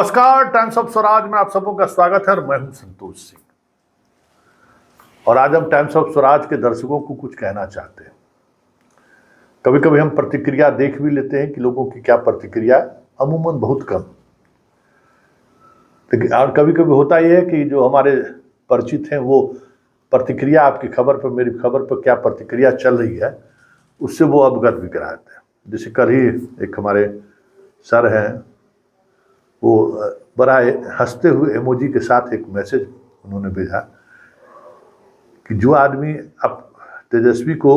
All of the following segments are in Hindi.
नमस्कार, टाइम्स ऑफ स्वराज में आप सबों का स्वागत है और मैं हूं संतोष सिंह। और आज हम टाइम्स ऑफ स्वराज के दर्शकों को कुछ कहना चाहते हैं। कभी कभी हम प्रतिक्रिया देख भी लेते हैं कि लोगों की क्या प्रतिक्रिया, अमूमन बहुत कम। लेकिन और कभी कभी होता यह है कि जो हमारे परिचित हैं वो प्रतिक्रिया आपकी खबर पर, मेरी खबर पर क्या प्रतिक्रिया चल रही है उससे वो अवगत भी कराते हैं। जैसे कल ही एक हमारे सर हैं, वो बड़ा हंसते हुए इमोजी के साथ एक मैसेज उन्होंने भेजा कि जो आदमी अब तेजस्वी को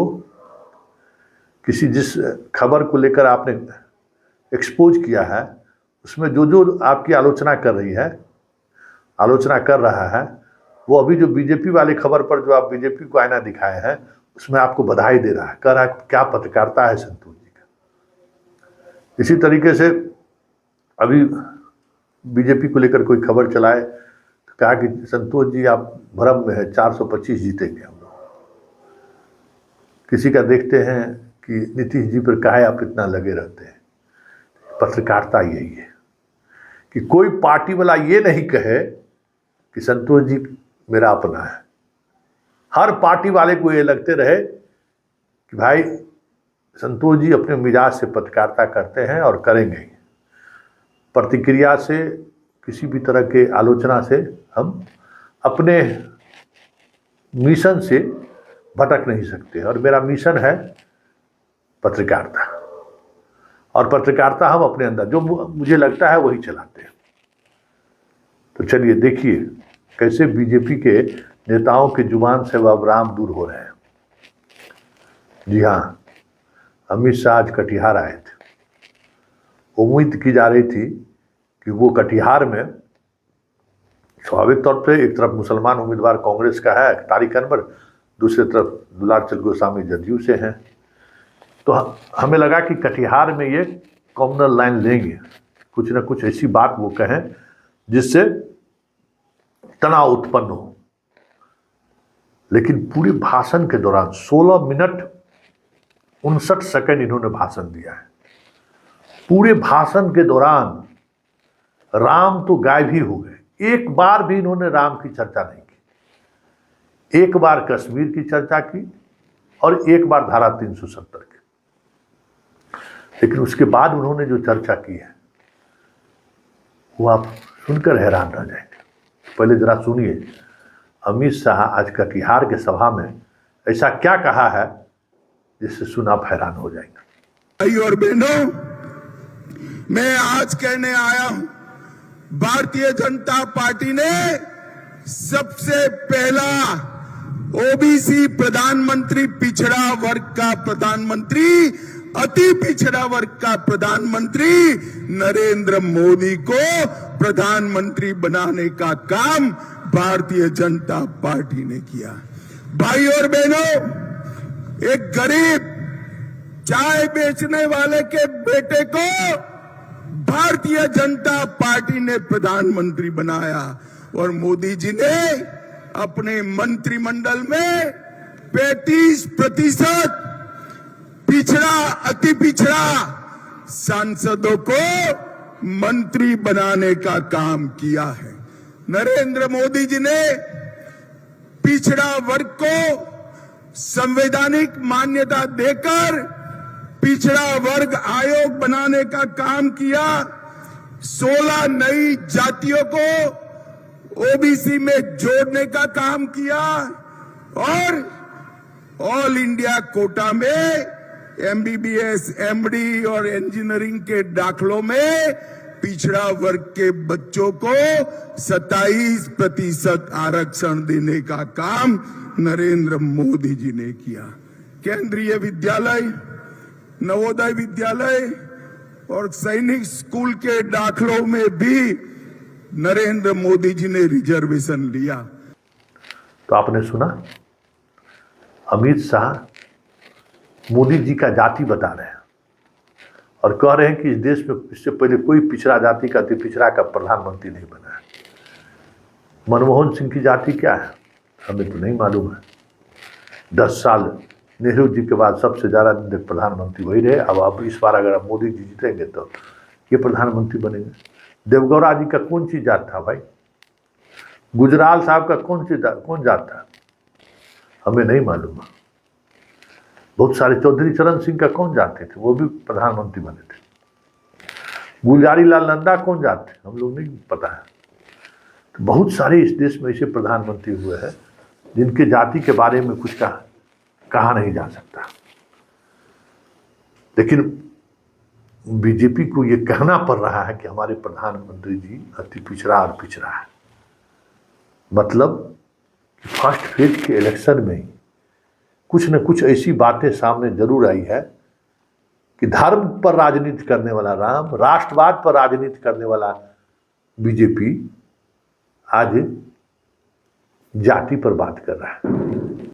किसी जिस खबर को लेकर आपने एक्सपोज किया है उसमें जो जो आपकी आलोचना कर रहा है वो अभी जो बीजेपी वाली खबर पर जो आप बीजेपी को आईना दिखाए हैं उसमें आपको बधाई दे रहा है, कह रहा है क्या पत्रकारिता है संतोष जी का। इसी तरीके से अभी बीजेपी को लेकर कोई खबर चलाए तो कहा कि संतोष जी आप भ्रम में है, 425 जीतेंगे हम लोग। किसी का देखते हैं कि नीतीश जी पर काहे आप इतना लगे रहते हैं। पत्रकारिता यही है कि कोई पार्टी वाला ये नहीं कहे कि संतोष जी मेरा अपना है। हर पार्टी वाले को ये लगते रहे कि भाई संतोष जी अपने मिजाज से पत्रकारिता करते हैं और करेंगे। प्रतिक्रिया से, किसी भी तरह के आलोचना से हम अपने मिशन से भटक नहीं सकते। और मेरा मिशन है पत्रकारिता, और पत्रकारिता हम अपने अंदर जो मुझे लगता है वही चलाते हैं। तो चलिए देखिए कैसे बीजेपी के नेताओं के जुबान से वह राम दूर हो रहे हैं। जी हाँ, अमित शाह आज कटिहार आए थे। उम्मीद की जा रही थी कि वो कटिहार में स्वाभाविक तौर पे एक तरफ मुसलमान उम्मीदवार कांग्रेस का है तारिक अनवर, दूसरी तरफ दुलारचंद गोस्वामी जदयू से हैं, तो हमें लगा कि कटिहार में ये कॉमनल लाइन लेंगे, कुछ ना कुछ ऐसी बात वो कहें जिससे तनाव उत्पन्न हो। लेकिन पूरे भाषण के दौरान 16 मिनट 59 सेकंड इन्होंने भाषण दिया है। पूरे भाषण के दौरान राम तो गायब ही हो गए। एक बार भी इन्होंने राम की चर्चा नहीं की। एक बार कश्मीर की चर्चा की और एक बार धारा 370 की। लेकिन उसके बाद उन्होंने जो चर्चा की है वो आप सुनकर हैरान रह जाएंगे। पहले जरा सुनिए, अमित शाह आज कटिहार के सभा में ऐसा क्या कहा है जिससे सुन आप हैरान हो जाएंगे। भाई और बहनों, मैं आज कहने आया हूं, भारतीय जनता पार्टी ने सबसे पहला ओबीसी प्रधानमंत्री, पिछड़ा वर्ग का प्रधानमंत्री, अति पिछड़ा वर्ग का प्रधानमंत्री नरेंद्र मोदी को प्रधानमंत्री बनाने का काम भारतीय जनता पार्टी ने किया। भाई और बहनों, एक गरीब चाय बेचने वाले के बेटे को भारतीय जनता पार्टी ने प्रधानमंत्री बनाया और मोदी जी ने अपने मंत्रिमंडल में 35% पिछड़ा, अति पिछड़ा सांसदों को मंत्री बनाने का काम किया है। नरेंद्र मोदी जी ने पिछड़ा वर्ग को संवैधानिक मान्यता देकर पिछड़ा वर्ग आयोग बनाने का काम किया। 16 नई जातियों को ओबीसी में जोड़ने का काम किया और ऑल इंडिया कोटा में एमबीबीएस, एमडी और इंजीनियरिंग के दाखलों में पिछड़ा वर्ग के बच्चों को 27% आरक्षण देने का काम नरेंद्र मोदी जी ने किया। केंद्रीय विद्यालय, नवोदय विद्यालय और सैनिक स्कूल के दाखलों में भी नरेंद्र मोदी जी ने रिजर्वेशन लिया। तो आपने सुना, अमित शाह मोदी जी का जाति बता रहे हैं और कह रहे हैं कि इस देश में इससे पहले कोई पिछड़ा जाति का, अति पिछड़ा का प्रधानमंत्री नहीं बना है। मनमोहन सिंह की जाति क्या है हमें तो नहीं मालूम है। 10 साल नेहरू जी के बाद सबसे ज़्यादा प्रधानमंत्री वही रहे। अब इस बार अगर मोदी जी जीतेंगे तो ये प्रधानमंत्री बनेंगे। देवगौड़ा जी का कौन सी जात था भाई? गुजराल साहब का कौन जात था? हमें नहीं मालूम। बहुत सारे चौधरी चरण सिंह का कौन जाते थे, वो भी प्रधानमंत्री बने थे। गुलजारी लाल नंदा कौन जाते थे, हम लोग नहीं पता है। तो बहुत सारे इस देश में ऐसे प्रधानमंत्री हुए हैं जिनके जाति के बारे में कुछ कहा नहीं जा सकता। लेकिन बीजेपी को ये कहना पड़ रहा है कि हमारे प्रधानमंत्री जी अति पिछड़ा और पिछड़ा है। मतलब फर्स्ट फेज के इलेक्शन में ही कुछ न कुछ ऐसी बातें सामने जरूर आई है कि धर्म पर राजनीति करने वाला राम, राष्ट्रवाद पर राजनीति करने वाला बीजेपी आज जाति पर बात कर रहा है।